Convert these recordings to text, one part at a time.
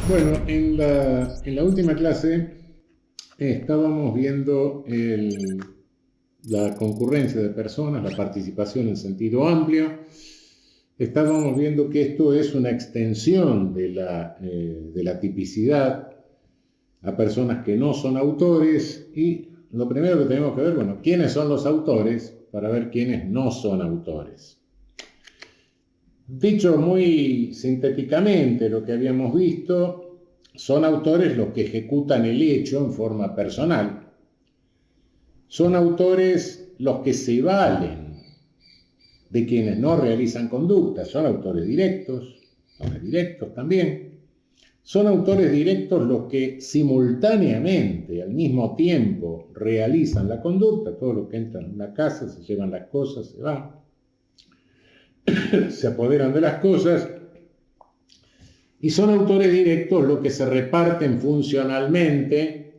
Bueno, en la última clase estábamos viendo la concurrencia de personas, la participación en sentido amplio. Estábamos viendo que esto es una extensión de la tipicidad a personas que no son autores, y lo primero que tenemos que ver, bueno, quiénes son los autores para ver quiénes no son autores. Dicho muy sintéticamente, lo que habíamos visto, son autores los que ejecutan el hecho en forma personal. Son autores los que se valen de quienes no realizan conductas. Son autores directos, indirectos también. Son autores directos los que simultáneamente, al mismo tiempo, realizan la conducta. Todos los que entran en una casa, se llevan las cosas, se van, se apoderan de las cosas. Y son autores directos los que se reparten funcionalmente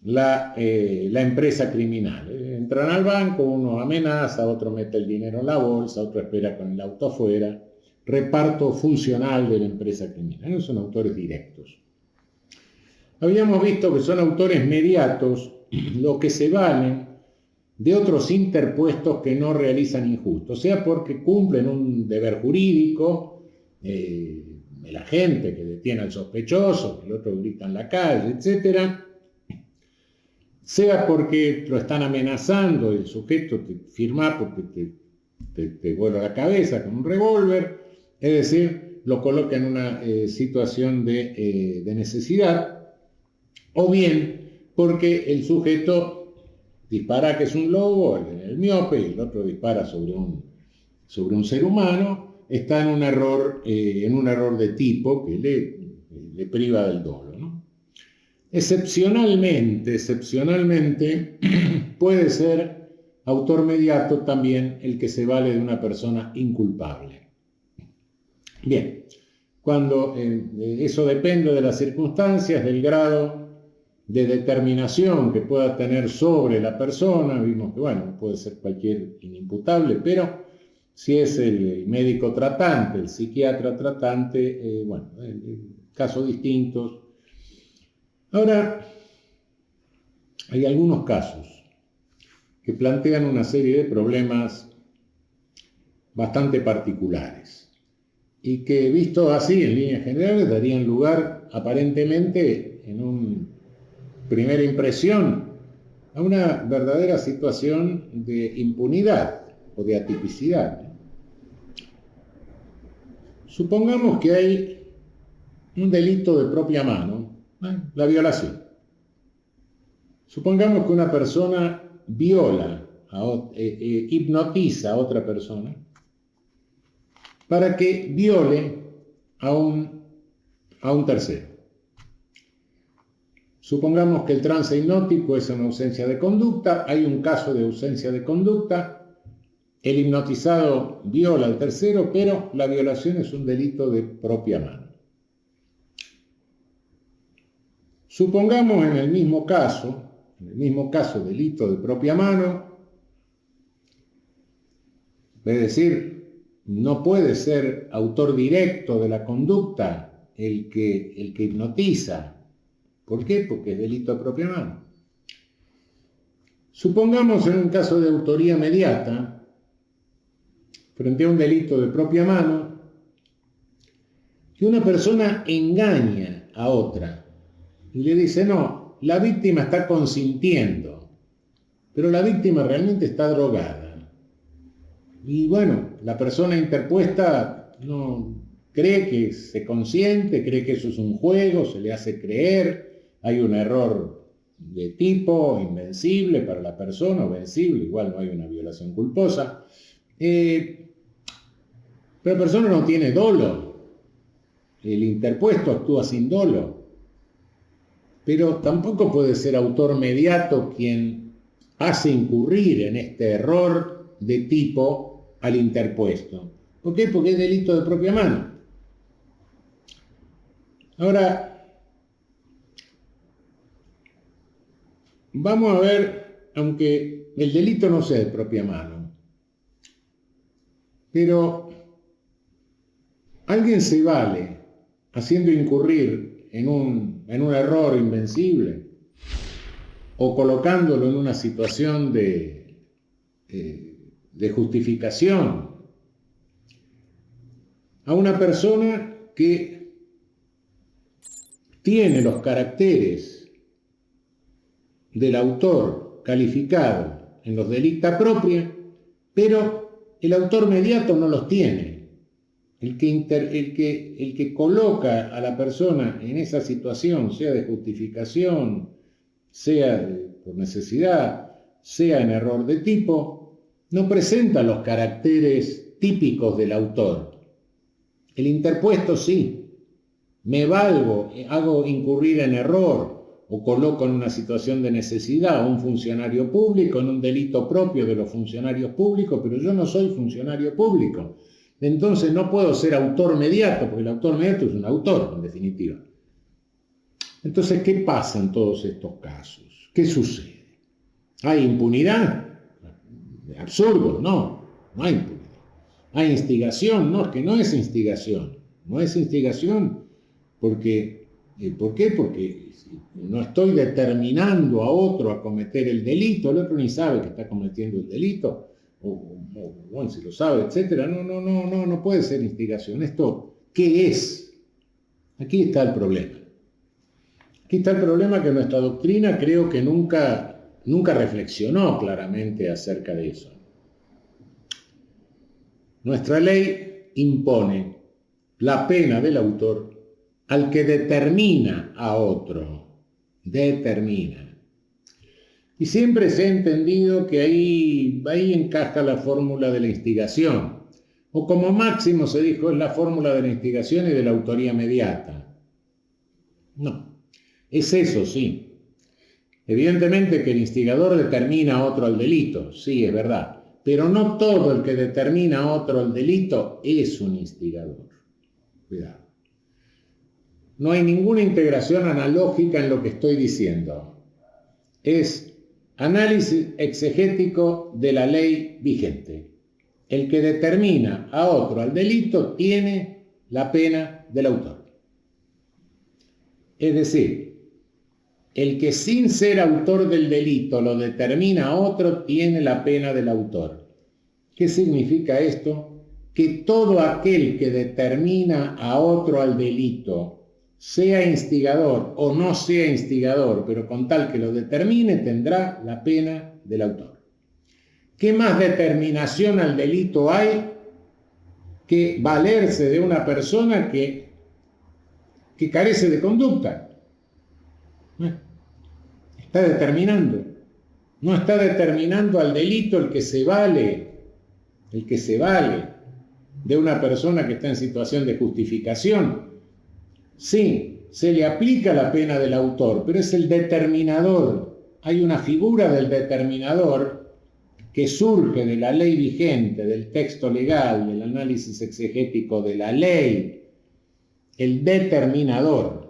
la empresa criminal. Entran al banco, uno amenaza, otro mete el dinero en la bolsa, otro espera con el auto afuera. Reparto funcional de la empresa criminal. Esos son autores directos. Habíamos visto que son autores mediatos los que se valen de otros interpuestos que no realizan injusto, sea porque cumplen un deber jurídico, el agente que detiene al sospechoso, el otro grita en la calle, etcétera, sea porque lo están amenazando, el sujeto te firma porque te vuela la cabeza con un revólver, es decir, lo coloca en una situación de necesidad, o bien porque el sujeto dispara que es un lobo, el miope, y el otro dispara sobre un ser humano, está en un error de tipo que le priva del dolo, ¿no? Excepcionalmente, puede ser autor mediato también el que se vale de una persona inculpable. Bien, cuando eso depende de las circunstancias, del grado de determinación que pueda tener sobre la persona. Vimos que, bueno, puede ser cualquier inimputable, pero si es el médico tratante, el psiquiatra tratante, bueno, casos distintos. Ahora, hay algunos casos que plantean una serie de problemas bastante particulares y que, vistos así en líneas generales, darían lugar aparentemente en una primera impresión a una verdadera situación de impunidad o de atipicidad. Supongamos que hay un delito de propia mano, la violación. Supongamos que una persona viola, hipnotiza a otra persona para que viole a un tercero. Supongamos que el trance hipnótico es una ausencia de conducta, hay un caso de ausencia de conducta, el hipnotizado viola al tercero, pero la violación es un delito de propia mano. Supongamos en el mismo caso, delito de propia mano, es decir, no puede ser autor directo de la conducta el que hipnotiza. ¿Por qué? Porque es delito de propia mano. Supongamos en un caso de autoría mediata, frente a un delito de propia mano, que una persona engaña a otra y le dice, no, la víctima está consintiendo, pero la víctima realmente está drogada. Y bueno, la persona interpuesta no cree que se consiente, cree que eso es un juego, se le hace creer, hay un error de tipo invencible para la persona, o vencible, igual no hay una violación culposa. Pero la persona no tiene dolo, el interpuesto actúa sin dolo, pero tampoco puede ser autor mediato quien hace incurrir en este error de tipo al interpuesto. ¿Por qué? Porque es delito de propia mano. Ahora, vamos a ver, aunque el delito no sea de propia mano, pero alguien se vale haciendo incurrir en un error invencible o colocándolo en una situación de justificación a una persona que tiene los caracteres del autor calificado en los delicta propria, pero el autor mediato no los tiene. El que coloca a la persona en esa situación, sea de justificación, sea por necesidad, sea en error de tipo, no presenta los caracteres típicos del autor. El interpuesto sí. Me valgo, hago incurrir en error o coloco en una situación de necesidad a un funcionario público en un delito propio de los funcionarios públicos, pero yo no soy funcionario público. Entonces no puedo ser autor mediato, porque el autor mediato es un autor, en definitiva. Entonces, ¿qué pasa en todos estos casos? ¿Qué sucede? ¿Hay impunidad? Absurdo, no hay impunidad. ¿Hay instigación? No, es que no es instigación. No es instigación porque, ¿por qué? Porque no estoy determinando a otro a cometer el delito, el otro ni sabe que está cometiendo el delito, o bueno, si lo sabe, etc. No puede ser instigación. ¿Esto qué es? Aquí está el problema. Aquí está el problema, que nuestra doctrina creo que nunca reflexionó claramente acerca de eso. Nuestra ley impone la pena del autor al que determina a otro. Determina. Y siempre se ha entendido que ahí encaja la fórmula de la instigación. O como máximo se dijo, es la fórmula de la instigación y de la autoría mediata. No. Es eso, sí. Evidentemente que el instigador determina a otro al delito, sí, es verdad. Pero no todo el que determina a otro al delito es un instigador. Cuidado. No hay ninguna integración analógica en lo que estoy diciendo. Es análisis exegético de la ley vigente. El que determina a otro al delito tiene la pena del autor. Es decir, el que sin ser autor del delito lo determina a otro tiene la pena del autor. ¿Qué significa esto? Que todo aquel que determina a otro al delito, sea instigador o no sea instigador, pero con tal que lo determine, tendrá la pena del autor. ¿Qué más determinación al delito hay que valerse de una persona que carece de conducta? Está determinando. No está determinando al delito el que se vale de una persona que está en situación de justificación. Sí, se le aplica la pena del autor, pero es el determinador. Hay una figura del determinador que surge de la ley vigente, del texto legal, del análisis exegético de la ley. El determinador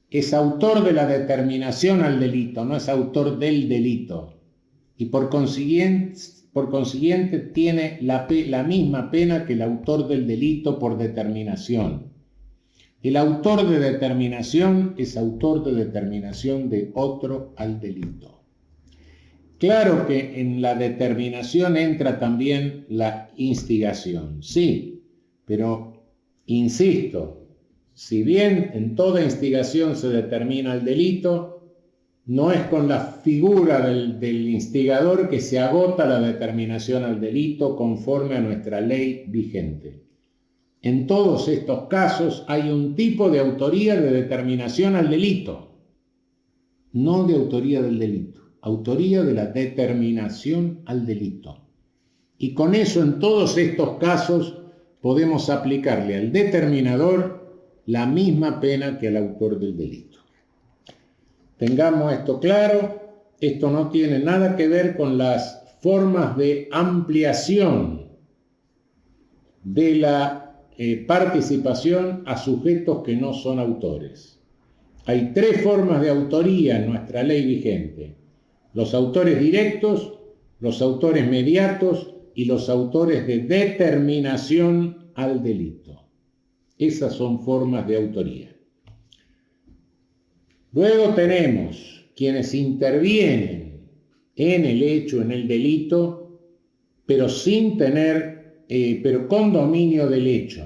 es autor de la determinación al delito, no es autor del delito. Y por consiguiente tiene la misma pena que el autor del delito por determinación. El autor de determinación es autor de determinación de otro al delito. Claro que en la determinación entra también la instigación, sí, pero insisto, si bien en toda instigación se determina el delito, no es con la figura del instigador que se agota la determinación al delito conforme a nuestra ley vigente. En todos estos casos hay un tipo de autoría de determinación al delito, no de autoría del delito, autoría de la determinación al delito. Y con eso en todos estos casos podemos aplicarle al determinador la misma pena que al autor del delito. Tengamos esto claro, esto no tiene nada que ver con las formas de ampliación de la participación a sujetos que no son autores. Hay tres formas de autoría en nuestra ley vigente: los autores directos, los autores mediatos y los autores de determinación al delito. Esas son formas de autoría. Luego tenemos quienes intervienen en el hecho, en el delito, pero sin tener, pero con dominio del hecho.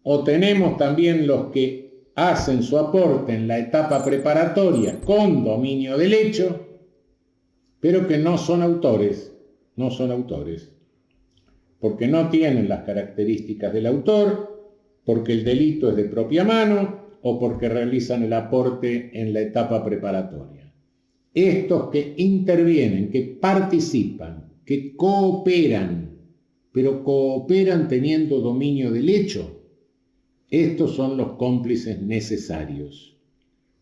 O tenemos también los que hacen su aporte en la etapa preparatoria con dominio del hecho, pero que no son autores, porque no tienen las características del autor, porque el delito es de propia mano o porque realizan el aporte en la etapa preparatoria. Estos que intervienen, que participan, que cooperan, pero cooperan teniendo dominio del hecho, estos son los cómplices necesarios,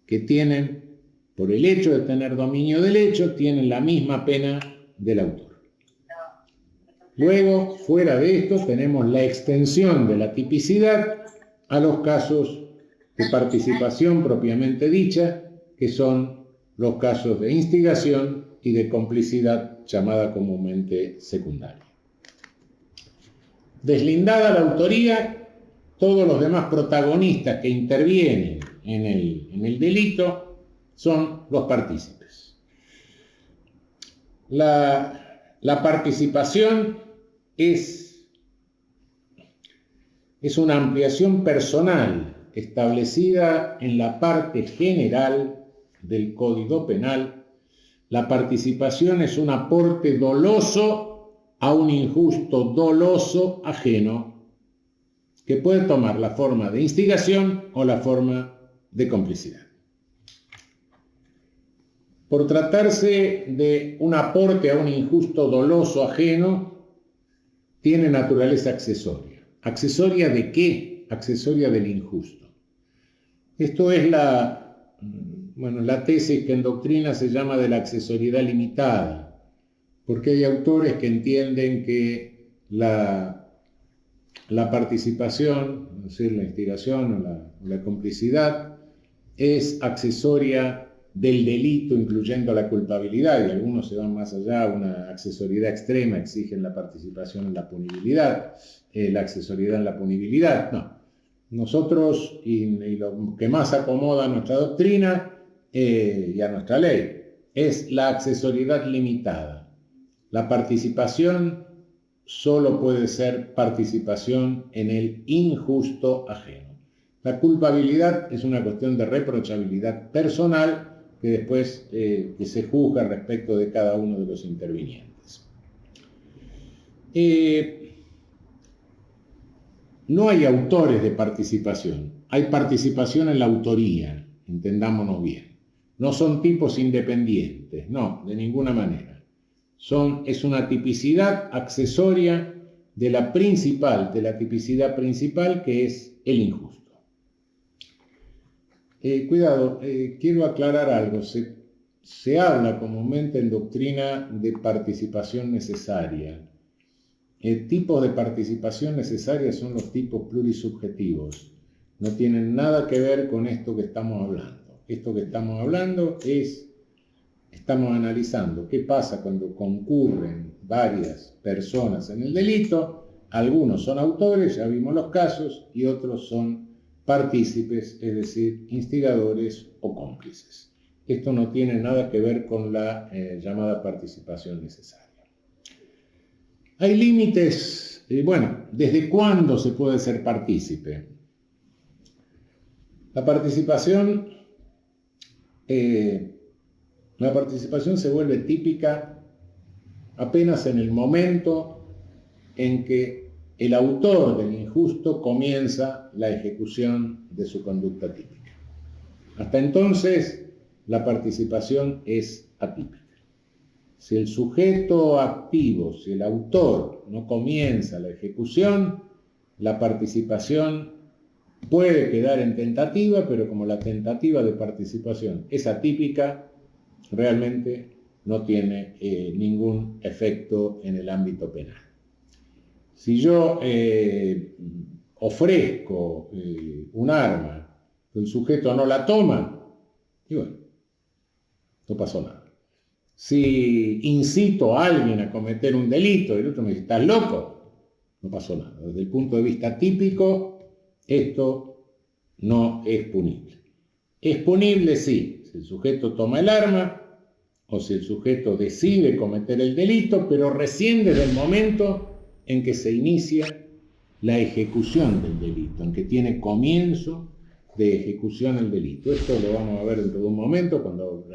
que tienen, por el hecho de tener dominio del hecho, tienen la misma pena del autor. Luego, fuera de esto, tenemos la extensión de la tipicidad a los casos de participación propiamente dicha, que son los casos de instigación y de complicidad, llamada comúnmente secundaria. Deslindada la autoría, todos los demás protagonistas que intervienen en el delito son los partícipes. La participación es una ampliación personal establecida en la parte general del Código Penal. La participación es un aporte doloso a un injusto doloso ajeno, que puede tomar la forma de instigación o la forma de complicidad. Por tratarse de un aporte a un injusto doloso ajeno, tiene naturaleza accesoria. ¿Accesoria de qué? Accesoria del injusto. Esto es la tesis que en doctrina se llama de la accesoriedad limitada, porque hay autores que entienden que la participación, es decir, la instigación o la complicidad, es accesoria del delito, incluyendo la culpabilidad, y algunos se van más allá, una accesoriedad extrema, exigen la participación en la punibilidad, la accesoriedad en la punibilidad. No. Nosotros, y lo que más acomoda a nuestra doctrina y a nuestra ley, es la accesoriedad limitada. La participación solo puede ser participación en el injusto ajeno. La culpabilidad es una cuestión de reprochabilidad personal que después que se juzga respecto de cada uno de los intervinientes. No hay autores de participación, hay participación en la autoría, entendámonos bien. No son tipos independientes, no, de ninguna manera. Es una tipicidad accesoria de la tipicidad principal, que es el injusto. Cuidado, quiero aclarar algo. Se habla comúnmente en doctrina de participación necesaria. Tipos de participación necesaria son los tipos plurisubjetivos. No tienen nada que ver con esto que estamos hablando. Esto que estamos hablando estamos analizando qué pasa cuando concurren varias personas en el delito. Algunos son autores, ya vimos los casos, y otros son partícipes, es decir, instigadores o cómplices. Esto no tiene nada que ver con la llamada participación necesaria. Hay límites, ¿desde cuándo se puede ser partícipe? La participación se vuelve típica apenas en el momento en que el autor del injusto comienza la ejecución de su conducta típica. Hasta entonces, la participación es atípica. Si el sujeto activo, si el autor no comienza la ejecución, la participación puede quedar en tentativa, pero como la tentativa de participación es atípica, realmente no tiene ningún efecto en el ámbito penal. Si yo ofrezco un arma, el sujeto no la toma, y bueno, no pasó nada. Si incito a alguien a cometer un delito y el otro me dice, ¿estás loco? No pasó nada. Desde el punto de vista típico, esto no es punible. Es punible, sí, si el sujeto toma el arma o si el sujeto decide cometer el delito, pero recién desde el momento en que se inicia la ejecución del delito, en que tiene comienzo de ejecución el delito. Esto lo vamos a ver dentro de un momento cuando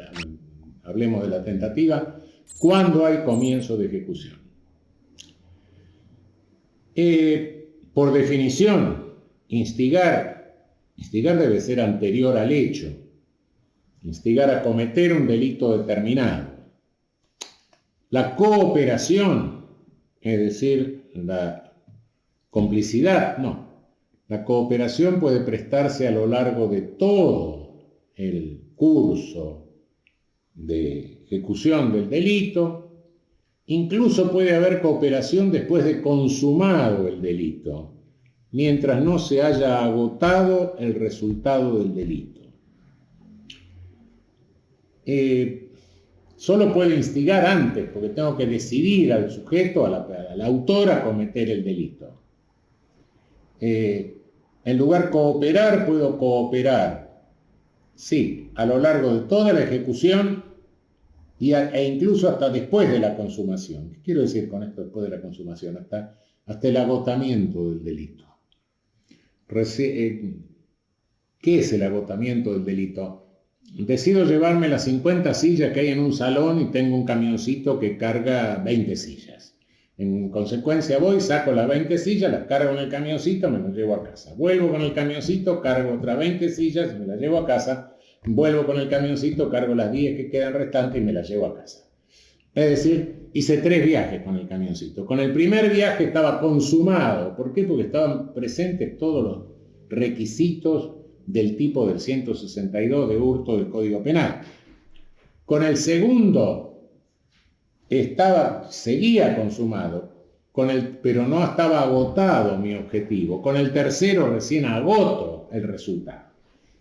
hablemos de la tentativa, cuando hay comienzo de ejecución. Por definición, instigar debe ser anterior al hecho, instigar a cometer un delito determinado. La cooperación, es decir, la complicidad, no. La cooperación puede prestarse a lo largo de todo el curso de ejecución del delito. Incluso puede haber cooperación después de consumado el delito, mientras no se haya agotado el resultado del delito. Solo puede instigar antes, porque tengo que decidir al sujeto, al autor, a cometer el delito. En lugar de cooperar, puedo cooperar, sí, a lo largo de toda la ejecución e incluso hasta después de la consumación. ¿Qué quiero decir con esto después de la consumación? Hasta el agotamiento del delito. ¿Qué es el agotamiento del delito? Decido llevarme las 50 sillas que hay en un salón y tengo un camioncito que carga 20 sillas. En consecuencia voy, saco las 20 sillas, las cargo en el camioncito, me las llevo a casa. Vuelvo con el camioncito, cargo otras 20 sillas, me las llevo a casa. Vuelvo con el camioncito, cargo las 10 que quedan restantes y me las llevo a casa. Es decir, hice 3 viajes con el camioncito. Con el primer viaje estaba consumado. ¿Por qué? Porque estaban presentes todos los requisitos del tipo del 162 de hurto del Código Penal. Con el segundo seguía consumado, pero no estaba agotado mi objetivo. Con el tercero recién agoto el resultado.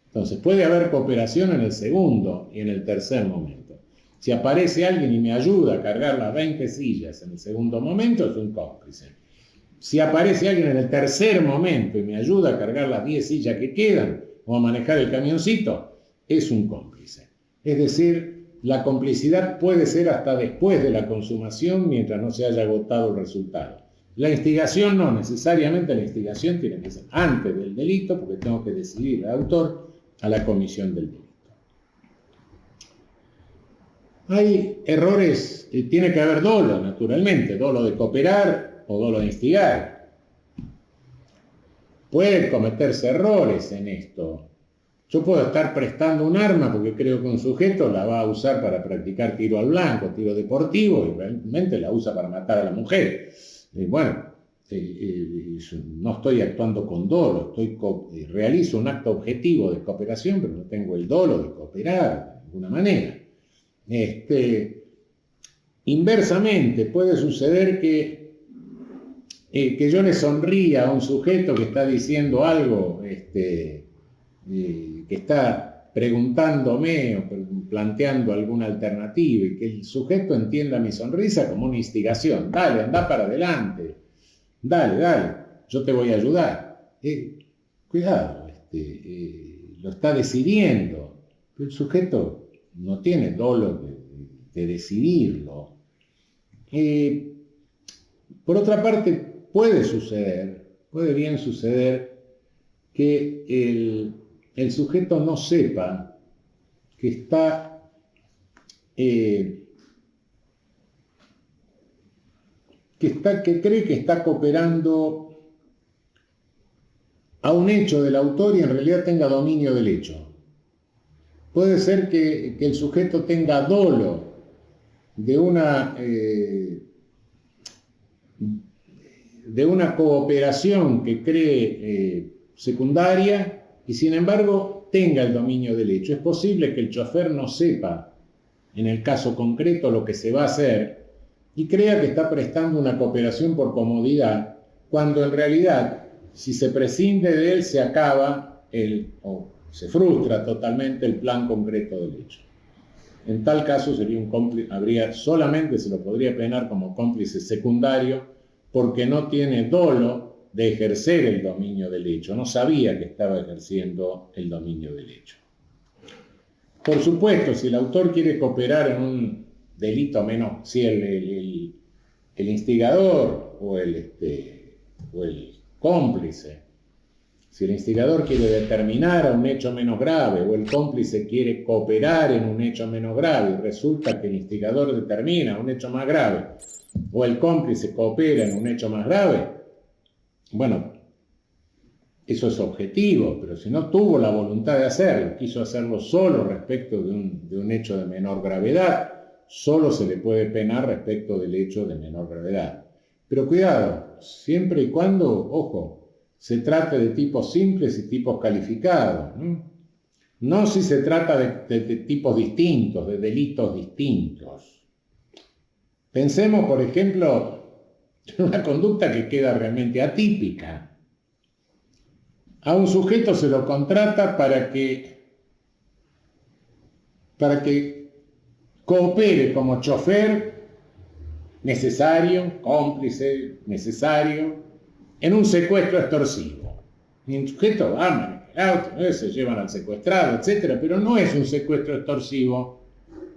Entonces puede haber cooperación en el segundo y en el tercer momento. Si aparece alguien y me ayuda a cargar las 20 sillas en el segundo momento, es un cómplice. Si aparece alguien en el tercer momento y me ayuda a cargar las 10 sillas que quedan o a manejar el camioncito, es un cómplice. Es decir, la complicidad puede ser hasta después de la consumación mientras no se haya agotado el resultado. La instigación no, necesariamente la instigación tiene que ser antes del delito porque tengo que decidir al autor a la comisión del delito. Hay errores, tiene que haber dolo, naturalmente, dolo de cooperar o dolo de instigar. Pueden cometerse errores en esto. Yo puedo estar prestando un arma porque creo que un sujeto la va a usar para practicar tiro al blanco, tiro deportivo, y realmente la usa para matar a la mujer. No estoy actuando con dolo, realizo un acto objetivo de cooperación, pero no tengo el dolo de cooperar de ninguna manera. Inversamente, puede suceder que yo le sonría a un sujeto que está diciendo algo, que está preguntándome o planteando alguna alternativa y que el sujeto entienda mi sonrisa como una instigación. Dale, anda para adelante. Dale, yo te voy a ayudar. Cuidado, lo está decidiendo. El sujeto no tiene dolo de decidirlo. Por otra parte, puede bien suceder que el sujeto no sepa que cree que está cooperando a un hecho del autor y en realidad tenga dominio del hecho. Puede ser que el sujeto tenga dolo de una cooperación que cree secundaria y sin embargo tenga el dominio del hecho. Es posible que el chofer no sepa en el caso concreto lo que se va a hacer y crea que está prestando una cooperación por comodidad, cuando en realidad, si se prescinde de él, se acaba o se frustra totalmente el plan concreto del hecho. En tal caso sería un cómplice, solamente se lo podría penar como cómplice secundario porque no tiene dolo de ejercer el dominio del hecho, no sabía que estaba ejerciendo el dominio del hecho. Por supuesto, si el autor quiere cooperar en un delito menor, si el instigador o el cómplice, si el instigador quiere determinar a un hecho menos grave o el cómplice quiere cooperar en un hecho menos grave y resulta que el instigador determina un hecho más grave o el cómplice coopera en un hecho más grave, bueno, eso es objetivo, pero si no tuvo la voluntad de hacerlo, quiso hacerlo solo respecto de un hecho de menor gravedad, solo se le puede penar respecto del hecho de menor gravedad. Pero cuidado, siempre y cuando, ojo, se trate de tipos simples y tipos calificados, no si se trata de tipos distintos, de delitos distintos. Pensemos, por ejemplo, en una conducta que queda realmente atípica. A un sujeto se lo contrata para que coopere como chofer necesario, cómplice necesario, en un secuestro extorsivo. Y el sujeto va a manejar el auto, se llevan al secuestrado, etc. Pero no es un secuestro extorsivo.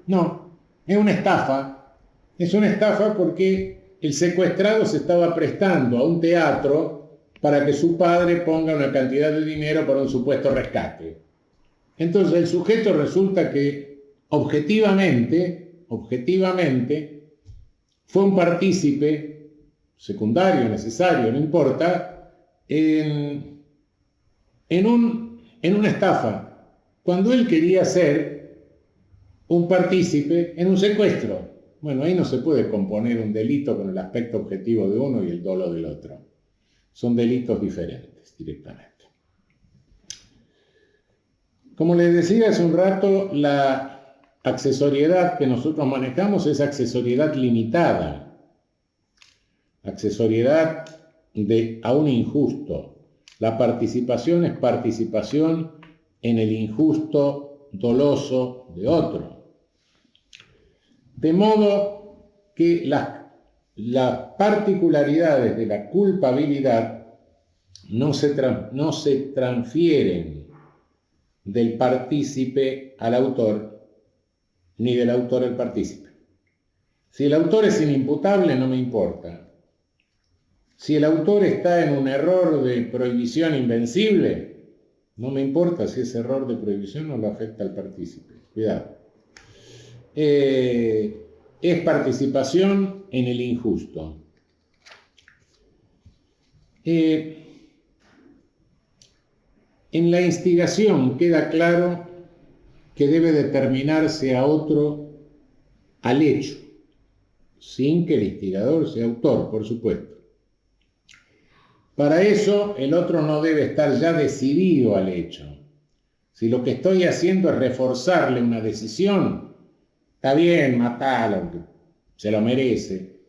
No, es una estafa. Es una estafa porque el secuestrado se estaba prestando a un teatro para que su padre ponga una cantidad de dinero para un supuesto rescate. Entonces el sujeto resulta que objetivamente, fue un partícipe secundario, necesario, no importa, en una estafa, cuando él quería ser un partícipe en un secuestro. Bueno, ahí no se puede componer un delito con el aspecto objetivo de uno y el dolo del otro. Son delitos diferentes directamente. Como les decía hace un rato, la accesoriedad que nosotros manejamos es accesoriedad limitada, accesoriedad a un injusto. La participación es participación en el injusto doloso de otro. De modo que las particularidades de la culpabilidad no se transfieren del partícipe al autor, ni del autor al partícipe. Si el autor es inimputable, no me importa. Si el autor está en un error de prohibición invencible, no me importa si ese error de prohibición no lo afecta al partícipe. Cuidado. Es participación en el injusto. En la instigación queda claro que debe determinarse a otro al hecho, sin que el instigador sea autor, por supuesto. Para eso, el otro no debe estar ya decidido al hecho. Si lo que estoy haciendo es reforzarle una decisión, está bien, matalo, se lo merece,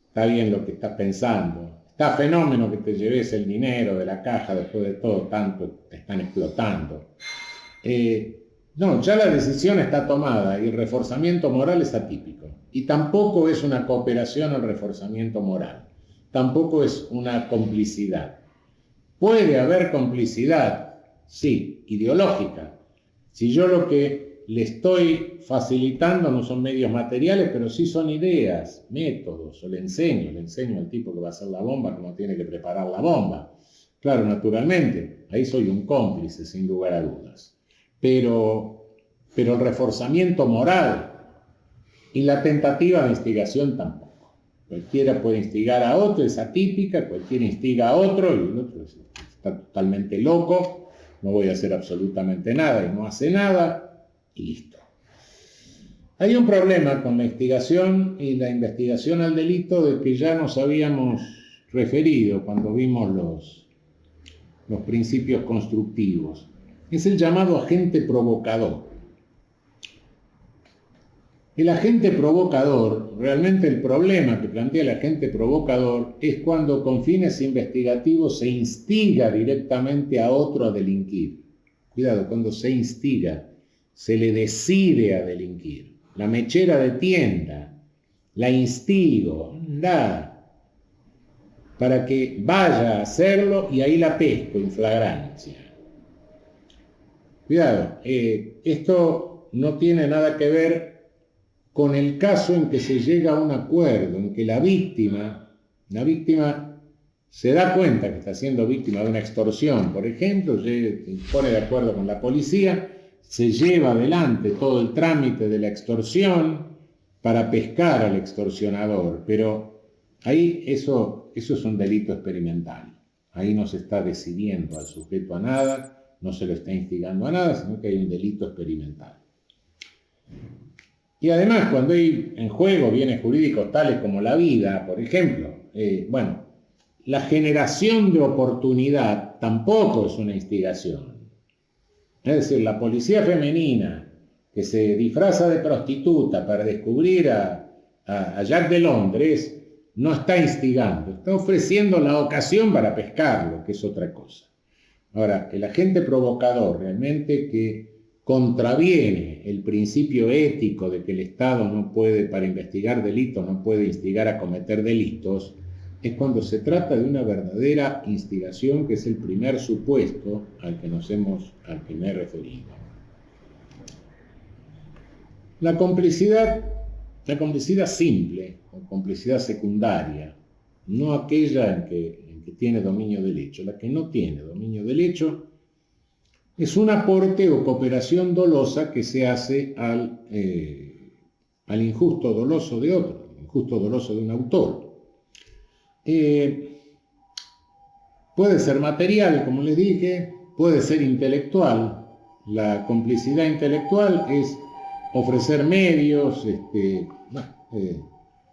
está bien lo que estás pensando. Está fenómeno que te lleves el dinero de la caja, después de todo, tanto te están explotando. No, ya la decisión está tomada y el reforzamiento moral es atípico. Y tampoco es una cooperación al reforzamiento moral. Tampoco es una complicidad. Puede haber complicidad, sí, ideológica. Si yo lo que le estoy facilitando no son medios materiales, pero sí son ideas, métodos, o le enseño al tipo que va a hacer la bomba cómo tiene que preparar la bomba. Claro, naturalmente, ahí soy un cómplice, sin lugar a dudas. Pero el reforzamiento moral y la tentativa de instigación tampoco. Cualquiera puede instigar a otro, es atípica, cualquiera instiga a otro y el otro está totalmente loco, no voy a hacer absolutamente nada y no hace nada y listo. Hay un problema con la instigación y la investigación al delito del que ya nos habíamos referido cuando vimos los principios constructivos. Es el llamado agente provocador. El agente provocador, realmente el problema que plantea el agente provocador es cuando con fines investigativos se instiga directamente a otro a delinquir. Cuidado, cuando se instiga, se le decide a delinquir. La mechera de tienda, la instigo, anda, para que vaya a hacerlo y ahí la pesco en flagrancia. Cuidado, esto no tiene nada que ver con el caso en que se llega a un acuerdo, en que la víctima se da cuenta que está siendo víctima de una extorsión, por ejemplo, se pone de acuerdo con la policía, se lleva adelante todo el trámite de la extorsión para pescar al extorsionador, pero ahí eso es un delito experimental. Ahí no se está decidiendo al sujeto a nada, no se lo está instigando a nada, sino que hay un delito experimental. Y además, cuando hay en juego bienes jurídicos tales como la vida, por ejemplo, la generación de oportunidad tampoco es una instigación. Es decir, la policía femenina que se disfraza de prostituta para descubrir a Jack de Londres no está instigando, está ofreciendo la ocasión para pescarlo, que es otra cosa. Ahora, el agente provocador realmente que contraviene el principio ético de que el Estado no puede, para investigar delitos, no puede instigar a cometer delitos, es cuando se trata de una verdadera instigación, que es el primer supuesto al que me he referido. La complicidad simple o complicidad secundaria, no aquella en que tiene dominio del hecho, la que no tiene dominio del hecho, es un aporte o cooperación dolosa que se hace al injusto doloso de otro, al injusto doloso de un autor. Puede ser material, como les dije, puede ser intelectual. La complicidad intelectual es ofrecer medios,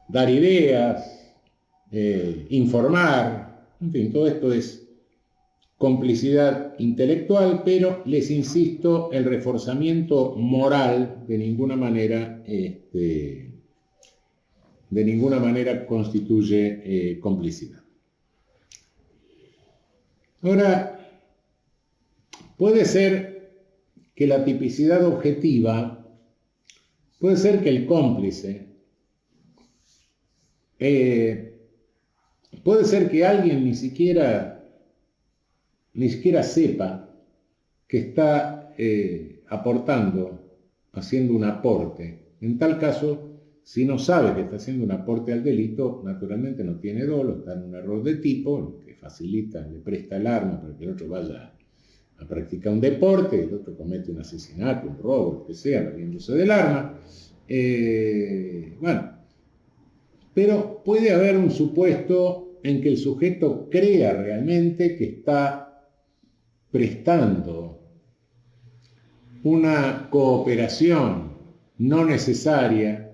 dar ideas, informar, en fin, todo esto es complicidad intelectual, pero les insisto, el reforzamiento moral de ninguna manera constituye complicidad. Ahora, puede ser que la tipicidad objetiva, puede ser que el cómplice, puede ser que alguien ni siquiera sepa que está aportando, haciendo un aporte. En tal caso, si no sabe que está haciendo un aporte al delito, naturalmente no tiene dolo, está en un error de tipo, que facilita, le presta el arma para que el otro vaya a practicar un deporte, el otro comete un asesinato, un robo, lo que sea, valiéndose del arma. Pero puede haber un supuesto en que el sujeto crea realmente que está prestando una cooperación no necesaria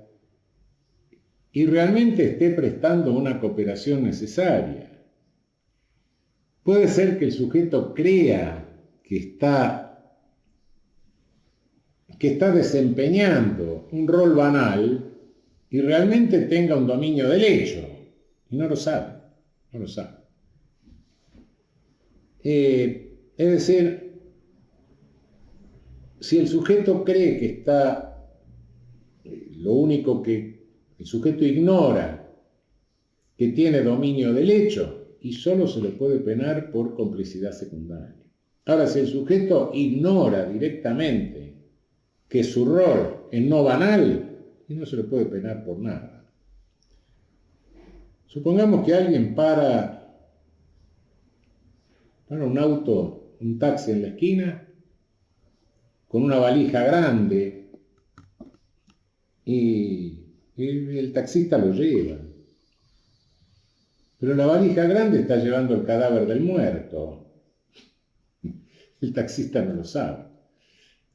y realmente esté prestando una cooperación necesaria. Puede ser que el sujeto crea que está desempeñando un rol banal y realmente tenga un dominio del hecho y no lo sabe. Es decir, si el sujeto cree que está, lo único que el sujeto ignora que tiene dominio del hecho, y solo se le puede penar por complicidad secundaria. Ahora, si el sujeto ignora directamente que su rol es no banal, y no se le puede penar por nada. Supongamos que alguien para un auto, un taxi en la esquina, con una valija grande, y el taxista lo lleva. Pero la valija grande está llevando el cadáver del muerto. El taxista no lo sabe.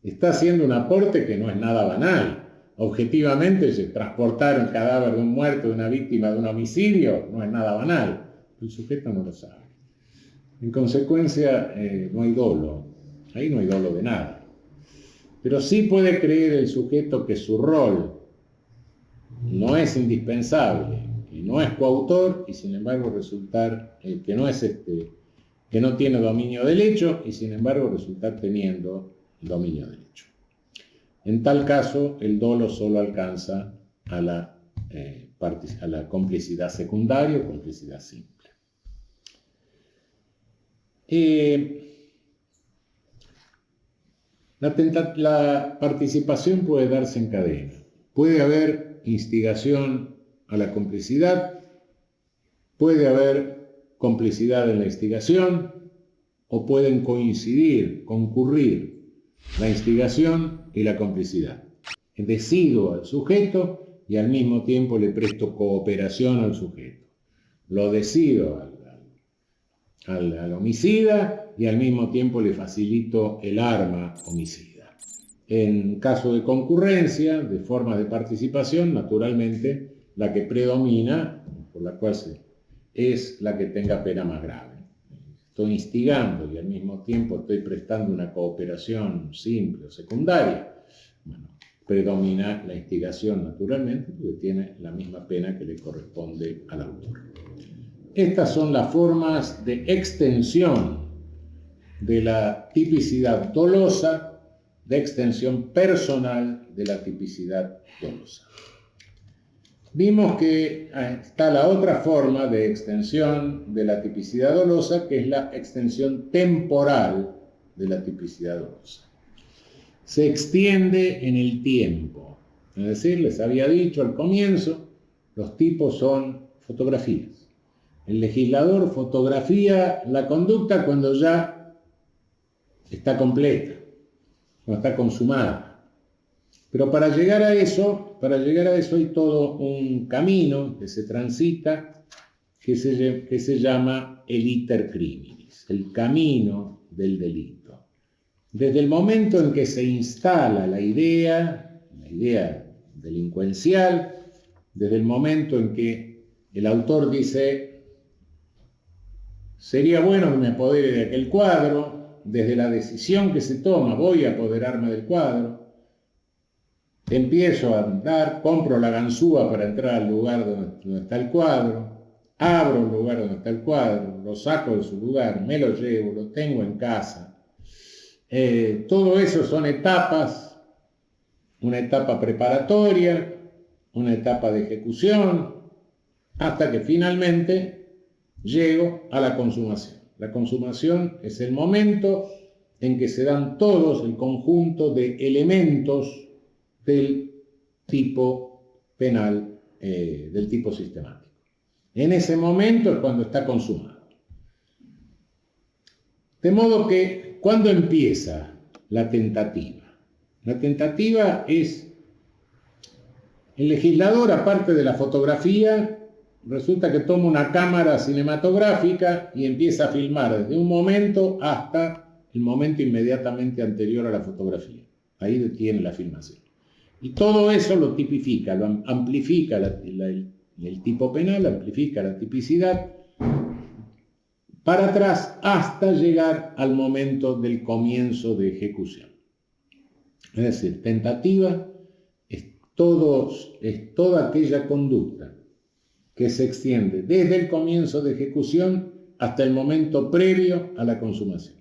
Está haciendo un aporte que no es nada banal. Objetivamente, transportar el cadáver de un muerto, de una víctima de un homicidio, no es nada banal. El sujeto no lo sabe. En consecuencia, no hay dolo. Ahí no hay dolo de nada. Pero sí puede creer el sujeto que su rol no es indispensable, que no es coautor, y sin embargo resultar que no tiene dominio del hecho, y sin embargo resultar teniendo dominio del hecho. En tal caso, el dolo solo alcanza a la complicidad secundaria o complicidad simple. La participación puede darse en cadena. Puede haber instigación a la complicidad, puede haber complicidad en la instigación, o pueden coincidir, concurrir la instigación y la complicidad. Decido al sujeto y al mismo tiempo le presto cooperación al sujeto. Lo decido al homicida y al mismo tiempo le facilito el arma homicida. En caso de concurrencia, de formas de participación, naturalmente la que predomina, por la cual es la que tenga pena más grave. Estoy instigando y al mismo tiempo estoy prestando una cooperación simple o secundaria. Bueno, predomina la instigación naturalmente porque tiene la misma pena que le corresponde al autor. Estas son las formas de extensión de la tipicidad dolosa, de extensión personal de la tipicidad dolosa. Vimos que está la otra forma de extensión de la tipicidad dolosa, que es la extensión temporal de la tipicidad dolosa. Se extiende en el tiempo. Es decir, les había dicho al comienzo, los tipos son fotografías. El legislador fotografía la conducta cuando ya está completa, cuando está consumada. Pero para llegar a eso hay todo un camino que se transita que se llama el iter criminis, el camino del delito. Desde el momento en que se instala la idea delincuencial, desde el momento en que el autor dice, sería bueno que me apodere de aquel cuadro, desde la decisión que se toma, voy a apoderarme del cuadro, empiezo a andar, compro la ganzúa para entrar al lugar donde está el cuadro, abro el lugar donde está el cuadro, lo saco de su lugar, me lo llevo, lo tengo en casa. Todo eso son etapas, una etapa preparatoria, una etapa de ejecución, hasta que finalmente llego a la consumación. La consumación es el momento en que se dan todos el conjunto de elementos del tipo penal, del tipo sistemático. En ese momento es cuando está consumado. De modo que, ¿cuándo empieza la tentativa? La tentativa es, el legislador, aparte de la fotografía, resulta que toma una cámara cinematográfica y empieza a filmar desde un momento hasta el momento inmediatamente anterior a la fotografía. Ahí detiene la filmación. Y todo eso lo tipifica, lo amplifica el tipo penal, amplifica la tipicidad, para atrás hasta llegar al momento del comienzo de ejecución. Es decir, tentativa es toda aquella conducta que se extiende desde el comienzo de ejecución hasta el momento previo a la consumación.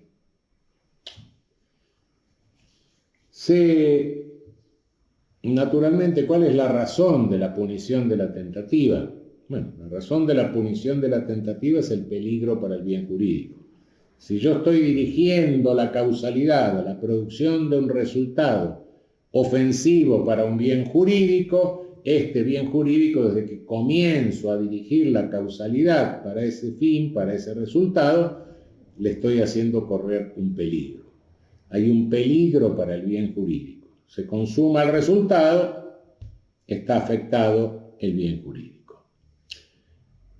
Naturalmente, ¿cuál es la razón de la punición de la tentativa? Bueno, la razón de la punición de la tentativa es el peligro para el bien jurídico. Si yo estoy dirigiendo la causalidad a la producción de un resultado ofensivo para un bien jurídico, este bien jurídico, desde que comienzo a dirigir la causalidad para ese fin, para ese resultado, le estoy haciendo correr un peligro. Hay un peligro para el bien jurídico. Se consuma el resultado, está afectado el bien jurídico.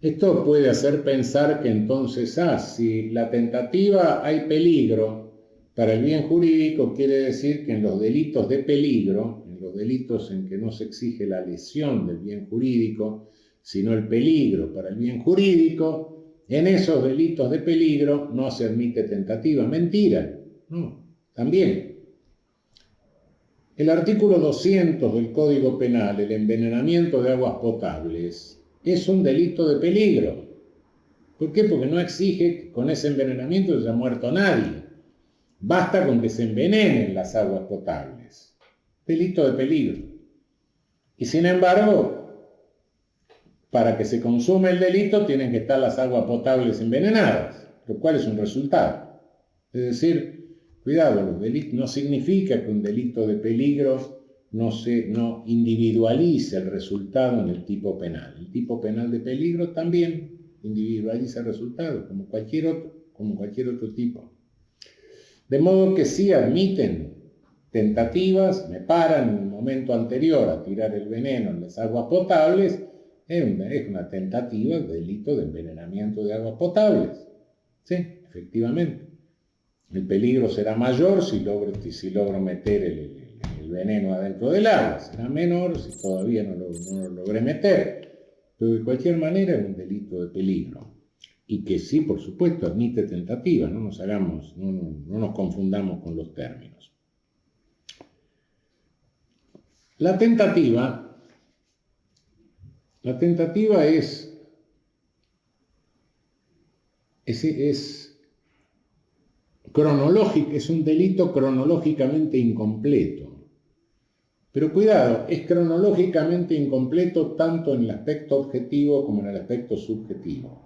Esto puede hacer pensar que entonces, si la tentativa hay peligro para el bien jurídico, quiere decir que en los delitos de peligro, en los delitos en que no se exige la lesión del bien jurídico, sino el peligro para el bien jurídico, en esos delitos de peligro no se admite tentativa. Mentira, no, también. El artículo 200 del Código Penal, el envenenamiento de aguas potables, es un delito de peligro. ¿Por qué? Porque no exige que con ese envenenamiento se haya muerto nadie. Basta con que se envenenen las aguas potables. Delito de peligro. Y sin embargo, para que se consume el delito tienen que estar las aguas potables envenenadas, lo cual es un resultado. Es decir, Cuidado, los delitos no significa que un delito de peligro no individualice el resultado en el tipo penal. El tipo penal de peligro también individualiza el resultado, como cualquier otro tipo. De modo que sí admiten tentativas, me paran en el momento anterior a tirar el veneno en las aguas potables, es una tentativa de delito de envenenamiento de aguas potables. Sí, efectivamente. El peligro será mayor si logro meter el veneno adentro del agua, será menor si todavía no lo logré meter. Pero de cualquier manera es un delito de peligro. Y que sí, por supuesto, admite tentativa, no nos confundamos con los términos. La tentativa cronológico, es un delito cronológicamente incompleto. Pero cuidado, es cronológicamente incompleto tanto en el aspecto objetivo como en el aspecto subjetivo.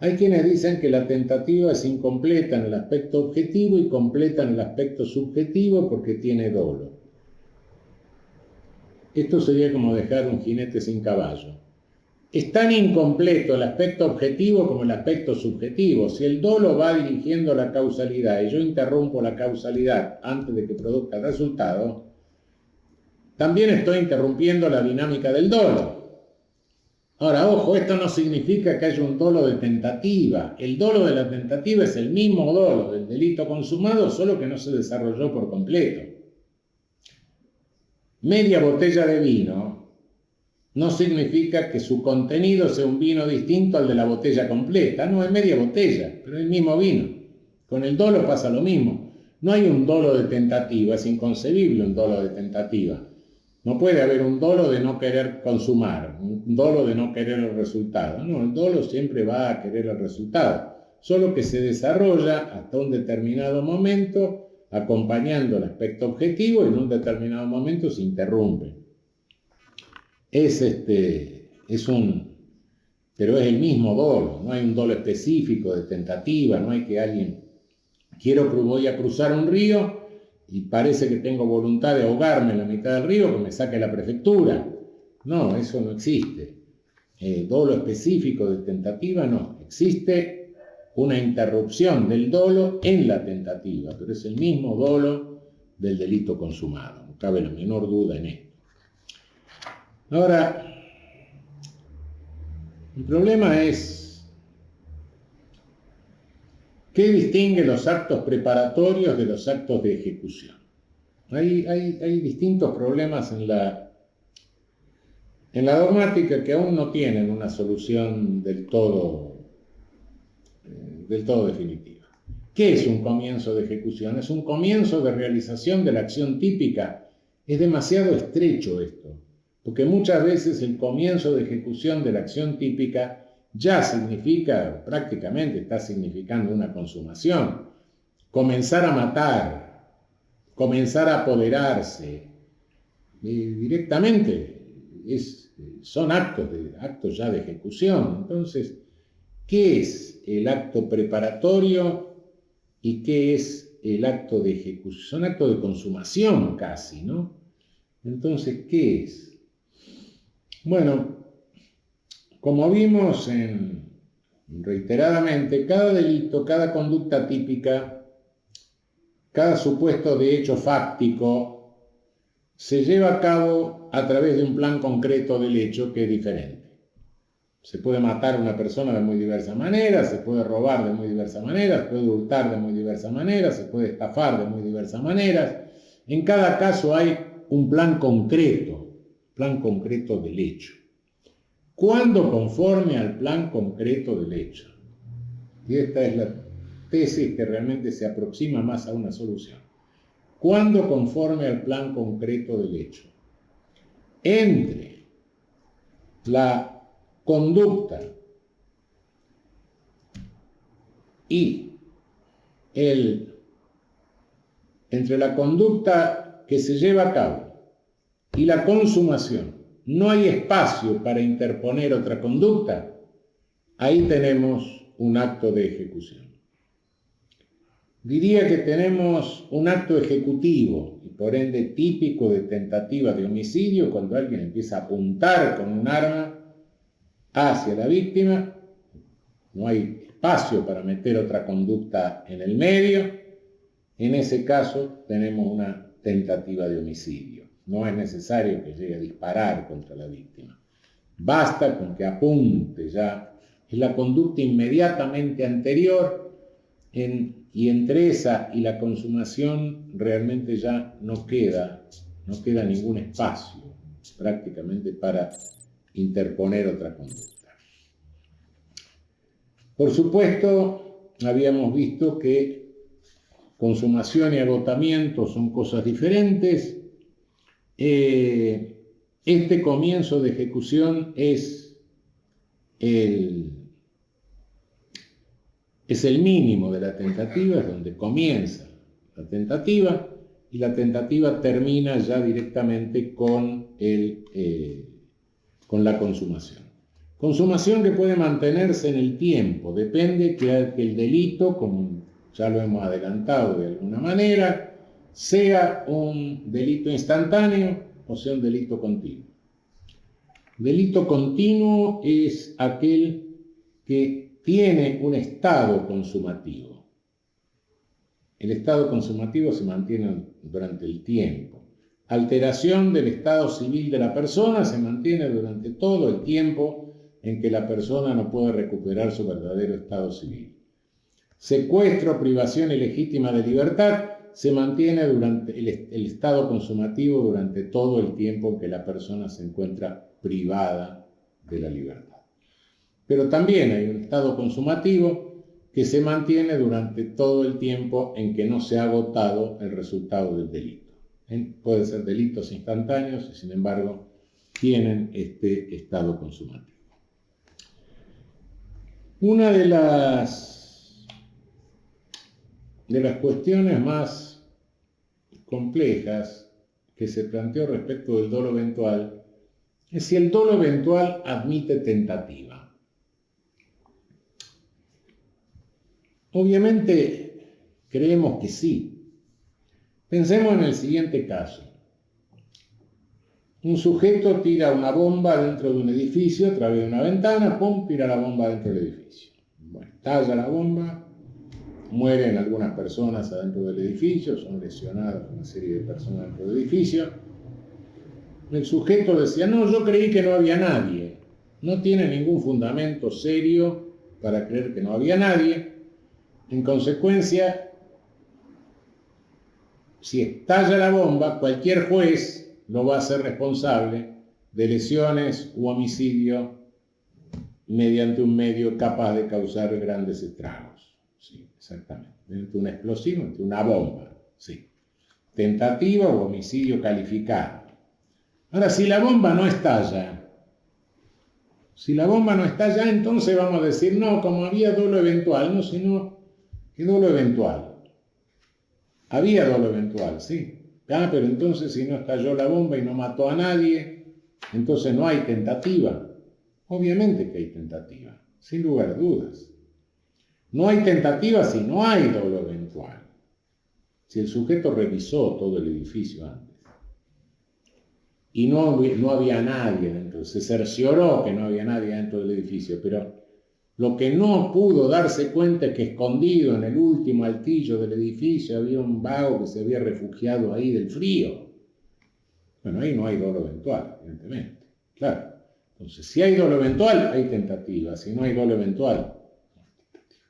Hay quienes dicen que la tentativa es incompleta en el aspecto objetivo y completa en el aspecto subjetivo porque tiene dolo. Esto sería como dejar un jinete sin caballo. Es tan incompleto el aspecto objetivo como el aspecto subjetivo. Si el dolo va dirigiendo la causalidad y yo interrumpo la causalidad antes de que produzca el resultado, también estoy interrumpiendo la dinámica del dolo. Ahora, ojo, esto no significa que haya un dolo de tentativa. El dolo de la tentativa es el mismo dolo del delito consumado, solo que no se desarrolló por completo. Media botella de vino no significa que su contenido sea un vino distinto al de la botella completa. No, es media botella, pero es el mismo vino. Con el dolo pasa lo mismo. No hay un dolo de tentativa, es inconcebible un dolo de tentativa. No puede haber un dolo de no querer consumar, un dolo de no querer el resultado. No, el dolo siempre va a querer el resultado, solo que se desarrolla hasta un determinado momento acompañando el aspecto objetivo y en un determinado momento se interrumpe. Pero es el mismo dolo, no hay un dolo específico de tentativa, no hay que alguien, voy a cruzar un río y parece que tengo voluntad de ahogarme en la mitad del río, que me saque la prefectura. No, eso no existe. Dolo específico de tentativa no, existe una interrupción del dolo en la tentativa, pero es el mismo dolo del delito consumado, no cabe la menor duda en esto. Ahora, el problema es, ¿qué distingue los actos preparatorios de los actos de ejecución? Hay distintos problemas en la dogmática que aún no tienen una solución del todo definitiva. ¿Qué es un comienzo de ejecución? ¿Es un comienzo de realización de la acción típica? Es demasiado estrecho esto, porque muchas veces el comienzo de ejecución de la acción típica ya significa, prácticamente está significando una consumación. Comenzar a matar, comenzar a apoderarse, directamente son actos ya de ejecución. Entonces, ¿qué es el acto preparatorio y qué es el acto de ejecución? Son actos de consumación casi, ¿no? Entonces, ¿qué es? Bueno, como vimos reiteradamente, cada delito, cada conducta típica, cada supuesto de hecho fáctico se lleva a cabo a través de un plan concreto del hecho que es diferente. Se puede matar a una persona de muy diversas maneras, se puede robar de muy diversas maneras, se puede hurtar de muy diversas maneras, se puede estafar de muy diversas maneras. En cada caso hay un plan concreto del hecho. ¿Cuándo conforme al plan concreto del hecho? Y esta es la tesis que realmente se aproxima más a una solución. ¿Cuándo conforme al plan concreto del hecho? Entre la conducta y entre la conducta que se lleva a cabo y la consumación, no hay espacio para interponer otra conducta, ahí tenemos un acto de ejecución. Diría que tenemos un acto ejecutivo y por ende típico de tentativa de homicidio cuando alguien empieza a apuntar con un arma hacia la víctima. No hay espacio para meter otra conducta en el medio. En ese caso tenemos una tentativa de homicidio. No es necesario que llegue a disparar contra la víctima. Basta con que apunte ya. Es la conducta inmediatamente anterior y entre esa y la consumación realmente ya no queda ningún espacio prácticamente para interponer otra conducta. Por supuesto, habíamos visto que consumación y agotamiento son cosas diferentes. Este comienzo de ejecución es el mínimo de la tentativa, es donde comienza la tentativa y la tentativa termina ya directamente con la consumación. Consumación que puede mantenerse en el tiempo, depende que el delito, como ya lo hemos adelantado de alguna manera, sea un delito instantáneo o sea un delito continuo. Delito continuo es aquel que tiene un estado consumativo. El estado consumativo se mantiene durante el tiempo. Alteración del estado civil de la persona se mantiene durante todo el tiempo en que la persona no puede recuperar su verdadero estado civil. Secuestro, privación ilegítima de libertad se mantiene durante el estado consumativo durante todo el tiempo en que la persona se encuentra privada de la libertad. Pero también hay un estado consumativo que se mantiene durante todo el tiempo en que no se ha agotado el resultado del delito. Pueden ser delitos instantáneos y sin embargo tienen este estado consumativo. Una de las cuestiones más complejas que se planteó respecto del dolo eventual es si el dolo eventual admite tentativa. Obviamente creemos que sí. Pensemos en el siguiente caso. Un sujeto tira una bomba dentro de un edificio a través de una ventana, ¡pum!, tira la bomba dentro del edificio. Bueno, estalla la bomba, mueren algunas personas adentro del edificio, son lesionadas una serie de personas dentro del edificio. El sujeto decía, no, yo creí que no había nadie. No tiene ningún fundamento serio para creer que no había nadie. En consecuencia, si estalla la bomba, cualquier juez lo va a hacer responsable de lesiones u homicidio mediante un medio capaz de causar grandes estragos. Sí, exactamente. Mediante un explosivo, mediante una bomba. Sí. Tentativa o homicidio calificado. Ahora, si la bomba no estalla, entonces vamos a decir, no, como había dolo eventual, no, sino que dolo eventual. Había dolo eventual, sí. Pero entonces si no estalló la bomba y no mató a nadie, entonces no hay tentativa. Obviamente que hay tentativa, sin lugar a dudas. No hay tentativa si no hay dolo eventual. Si el sujeto revisó todo el edificio antes y no había nadie dentro, se cercioró que no había nadie dentro del edificio, pero lo que no pudo darse cuenta es que escondido en el último altillo del edificio había un vago que se había refugiado ahí del frío. Bueno, ahí no hay dolo eventual, evidentemente. Claro. Entonces, si hay dolo eventual, hay tentativa. Si no hay dolo eventual, no hay tentativa.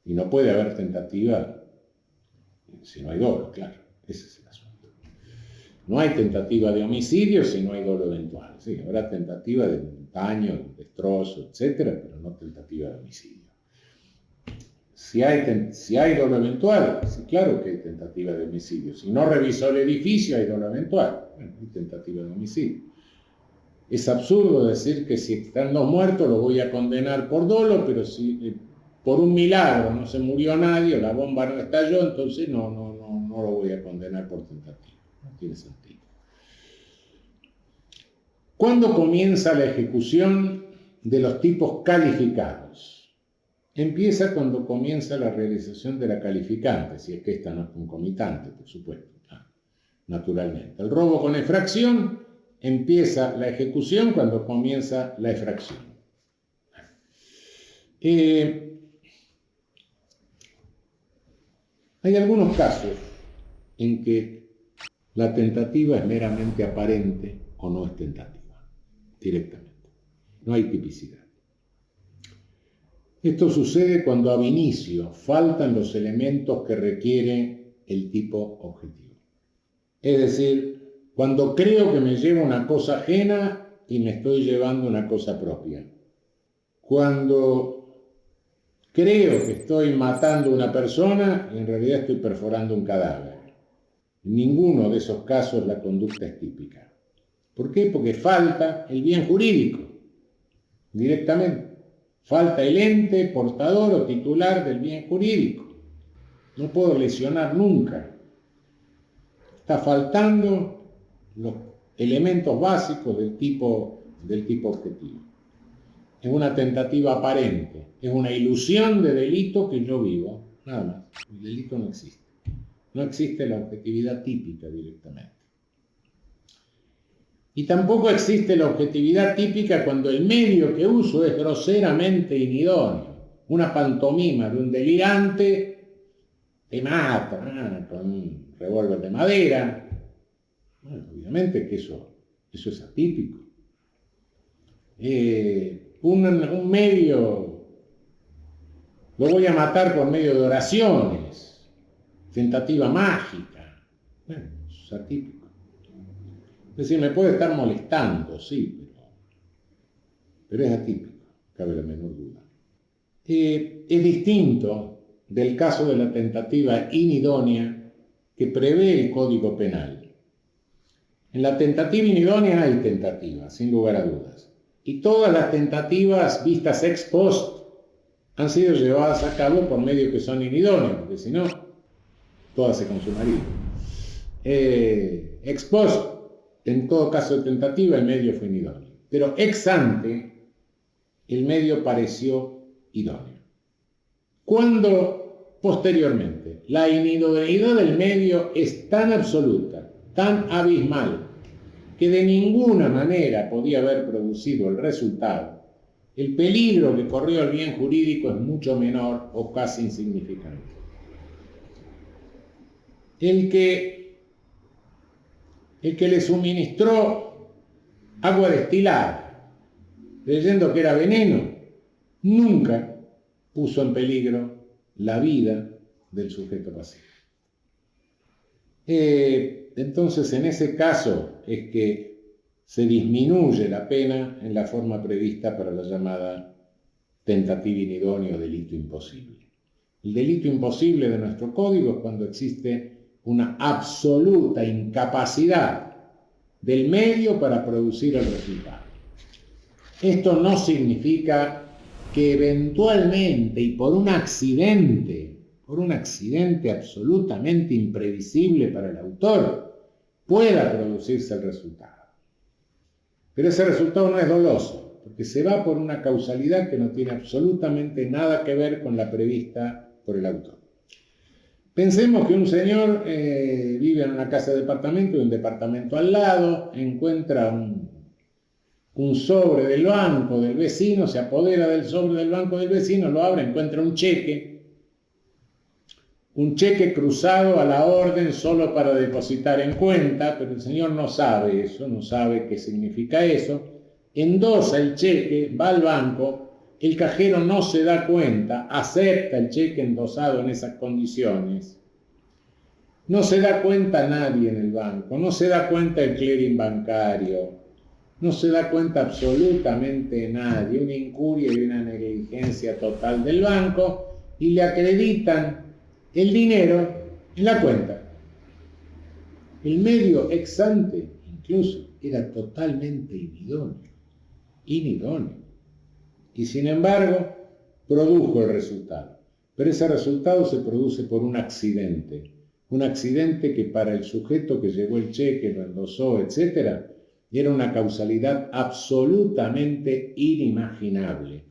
Y no puede haber tentativa si no hay dolo, claro. Ese es el asunto. No hay tentativa de homicidio si no hay dolo eventual. Sí, habrá tentativa de daño, destrozo, etcétera, pero no tentativa de homicidio. Si hay dolo eventual, sí, claro que hay tentativa de homicidio. Si no revisó el edificio, hay dolo eventual. Bueno, hay tentativa de homicidio. Es absurdo decir que si están dos muertos los voy a condenar por dolo, pero si por un milagro no se murió nadie o la bomba no estalló, entonces no lo voy a condenar por tentativa. No tiene sentido. ¿Cuándo comienza la ejecución de los tipos calificados? empieza cuando comienza la realización de la calificante, si es que esta no es concomitante, por supuesto, naturalmente. El robo con efracción empieza la ejecución cuando comienza la efracción. Hay algunos casos en que la tentativa es meramente aparente o no es tentativa, directamente. No hay tipicidad. Esto sucede cuando ab inicio faltan los elementos que requiere el tipo objetivo. Es decir, cuando creo que me llevo una cosa ajena y me estoy llevando una cosa propia. Cuando creo que estoy matando a una persona y en realidad estoy perforando un cadáver. En ninguno de esos casos la conducta es típica. ¿Por qué? Porque falta el bien jurídico, directamente. Falta el ente portador o titular del bien jurídico. No puedo lesionar nunca. Está faltando los elementos básicos del tipo objetivo. Es una tentativa aparente, es una ilusión de delito que yo vivo, nada más. El delito no existe. No existe la objetividad típica directamente. Y tampoco existe la objetividad típica cuando el medio que uso es groseramente inidóneo. Una pantomima de un delirante te mata con un revólver de madera. Bueno, obviamente que eso es atípico. Un medio lo voy a matar por medio de oraciones, tentativa mágica. Bueno, eso es atípico. Es decir, me puede estar molestando, sí, pero es atípico, cabe la menor duda. Es distinto del caso de la tentativa inidónea que prevé el Código Penal. En la tentativa inidónea hay tentativa, sin lugar a dudas. Y todas las tentativas vistas ex post han sido llevadas a cabo por medios que son inidóneos, porque si no, todas se consumarían. Ex post, en todo caso de tentativa, el medio fue inidóneo. Pero ex ante, el medio pareció idóneo. Cuando, posteriormente, la inidoneidad del medio es tan absoluta, tan abismal, que de ninguna manera podía haber producido el resultado, el peligro que corrió el bien jurídico es mucho menor o casi insignificante. El que le suministró agua destilada, creyendo que era veneno, nunca puso en peligro la vida del sujeto pasivo. Entonces, en ese caso es que se disminuye la pena en la forma prevista para la llamada tentativa inidónea o delito imposible. El delito imposible de nuestro código es cuando existe una absoluta incapacidad del medio para producir el resultado. Esto no significa que eventualmente y por un accidente absolutamente imprevisible para el autor, pueda producirse el resultado. Pero ese resultado no es doloso, porque se va por una causalidad que no tiene absolutamente nada que ver con la prevista por el autor. Pensemos que un señor vive en una casa de departamento y un departamento al lado, encuentra un sobre del banco del vecino, se apodera del sobre del banco del vecino, lo abre, encuentra un cheque cruzado a la orden solo para depositar en cuenta, pero el señor no sabe eso, no sabe qué significa eso, endosa el cheque, va al banco, el cajero no se da cuenta, acepta el cheque endosado en esas condiciones, no se da cuenta nadie en el banco, no se da cuenta el clearing bancario, no se da cuenta absolutamente nadie, una incuria y una negligencia total del banco, y le acreditan el dinero en la cuenta. El medio ex ante incluso era totalmente inidóneo. Y sin embargo, produjo el resultado. Pero ese resultado se produce por un accidente que para el sujeto que llevó el cheque, lo endosó, etc., era una causalidad absolutamente inimaginable.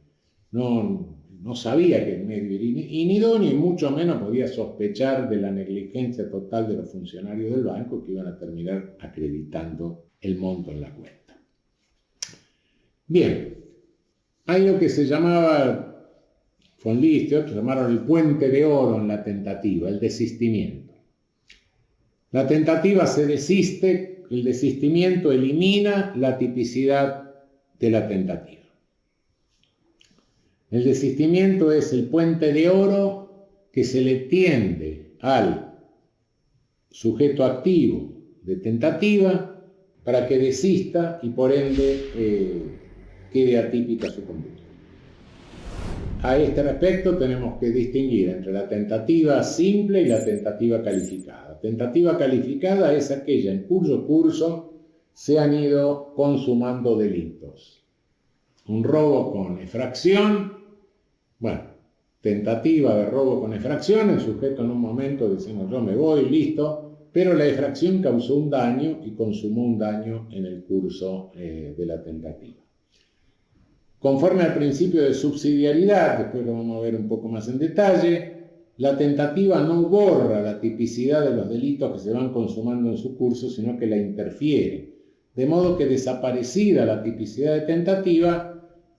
No no sabía que el medio era inidóneo y mucho menos podía sospechar de la negligencia total de los funcionarios del banco que iban a terminar acreditando el monto en la cuenta. Bien, hay lo que se llamaba, von List y otros llamaron el puente de oro en la tentativa, el desistimiento. La tentativa se desiste, el desistimiento elimina la tipicidad de la tentativa. El desistimiento es el puente de oro que se le tiende al sujeto activo de tentativa para que desista y por ende quede atípica su conducta. A este respecto tenemos que distinguir entre la tentativa simple y la tentativa calificada. Tentativa calificada es aquella en cuyo curso se han ido consumando delitos. Un robo con efracción, bueno, tentativa de robo con efracción, el sujeto en un momento decimos yo me voy, listo, pero la efracción causó un daño y consumó un daño en el curso de la tentativa. Conforme al principio de subsidiariedad, después lo vamos a ver un poco más en detalle, la tentativa no borra la tipicidad de los delitos que se van consumando en su curso, sino que la interfiere. De modo que desaparecida la tipicidad de tentativa,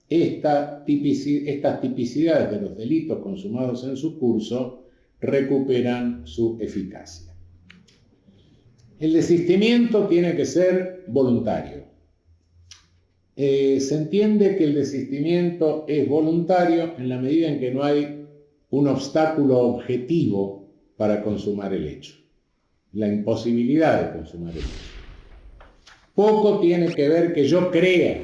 estas tipicidades de los delitos consumados en su curso recuperan su eficacia. El desistimiento tiene que ser voluntario. Se entiende que el desistimiento es voluntario en la medida en que no hay un obstáculo objetivo para consumar el hecho, la imposibilidad de consumar el hecho. Poco tiene que ver que yo crea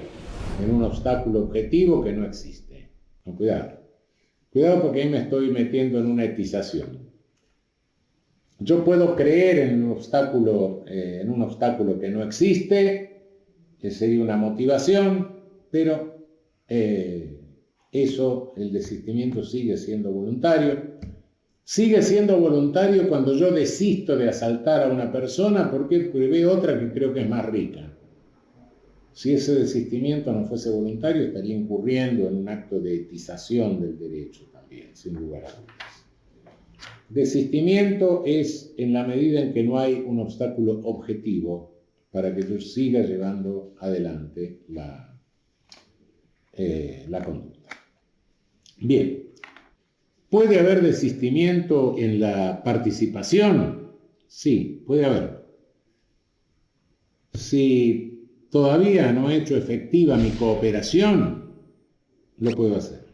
en un obstáculo objetivo que no existe. No, cuidado porque ahí me estoy metiendo en una etización. Yo puedo creer en un obstáculo que no existe, que sería una motivación, pero el desistimiento sigue siendo voluntario. Sigue siendo voluntario cuando yo desisto de asaltar a una persona porque veo otra que creo que es más rica. Si ese desistimiento no fuese voluntario, estaría incurriendo en un acto de etización del derecho también, sin lugar a dudas. Desistimiento es en la medida en que no hay un obstáculo objetivo para que yo siga llevando adelante la conducta. Bien, ¿puede haber desistimiento en la participación? Sí, puede haber. Si todavía no he hecho efectiva mi cooperación, lo puedo hacer.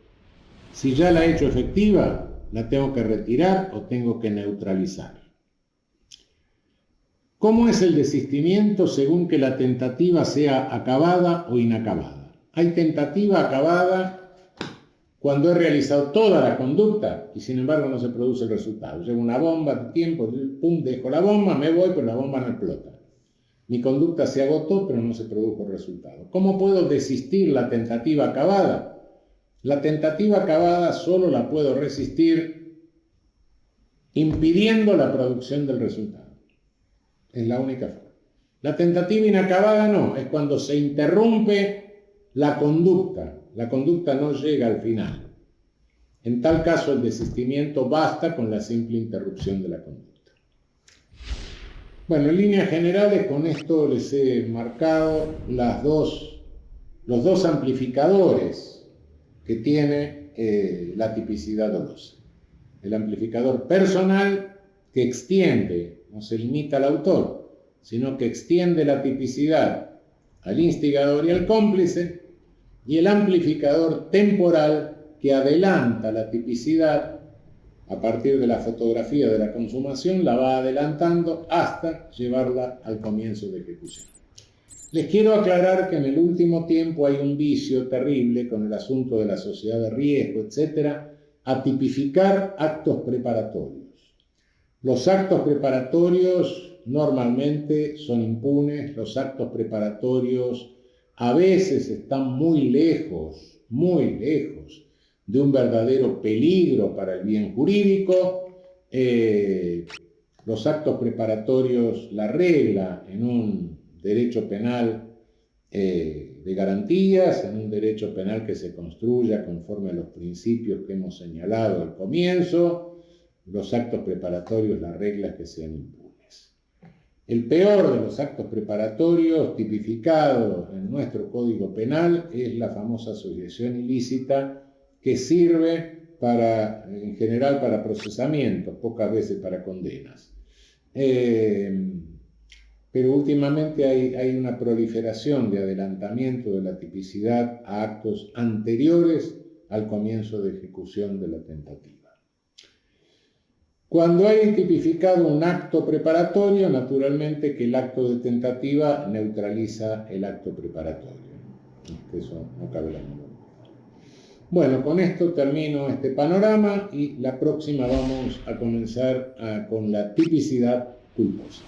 Si ya la he hecho efectiva, la tengo que retirar o tengo que neutralizar. ¿Cómo es el desistimiento según que la tentativa sea acabada o inacabada? Hay tentativa acabada cuando he realizado toda la conducta y sin embargo no se produce el resultado. Llevo una bomba de tiempo, pum, dejo la bomba, me voy, pero la bomba no explota. Mi conducta se agotó, pero no se produjo el resultado. ¿Cómo puedo desistir la tentativa acabada? La tentativa acabada solo la puedo resistir impidiendo la producción del resultado. Es la única forma. La tentativa inacabada no, es cuando se interrumpe la conducta no llega al final. En tal caso el desistimiento basta con la simple interrupción de la conducta. Bueno, en líneas generales con esto les he marcado los dos amplificadores que tiene la tipicidad dolosa. El amplificador personal que extiende, no se limita al autor, sino que extiende la tipicidad al instigador y al cómplice, y el amplificador temporal que adelanta la tipicidad a partir de la fotografía de la consumación, la va adelantando hasta llevarla al comienzo de ejecución. Les quiero aclarar que en el último tiempo hay un vicio terrible con el asunto de la sociedad de riesgo, etcétera, a tipificar actos preparatorios. Los actos preparatorios normalmente son impunes, los actos preparatorios a veces están muy lejos de un verdadero peligro para el bien jurídico. Los actos preparatorios, la regla en un derecho penal de garantías en un derecho penal que se construya conforme a los principios que hemos señalado al comienzo, los actos preparatorios, las reglas que sean impunes. El peor de los actos preparatorios tipificados en nuestro Código Penal es la famosa asociación ilícita, que sirve en general para procesamientos, pocas veces para condenas. Pero últimamente hay una proliferación de adelantamiento de la tipicidad a actos anteriores al comienzo de ejecución de la tentativa. Cuando hay tipificado un acto preparatorio, naturalmente que el acto de tentativa neutraliza el acto preparatorio. Eso no cabe la menor duda. Bueno, con esto termino este panorama y la próxima vamos a comenzar con la tipicidad culposa.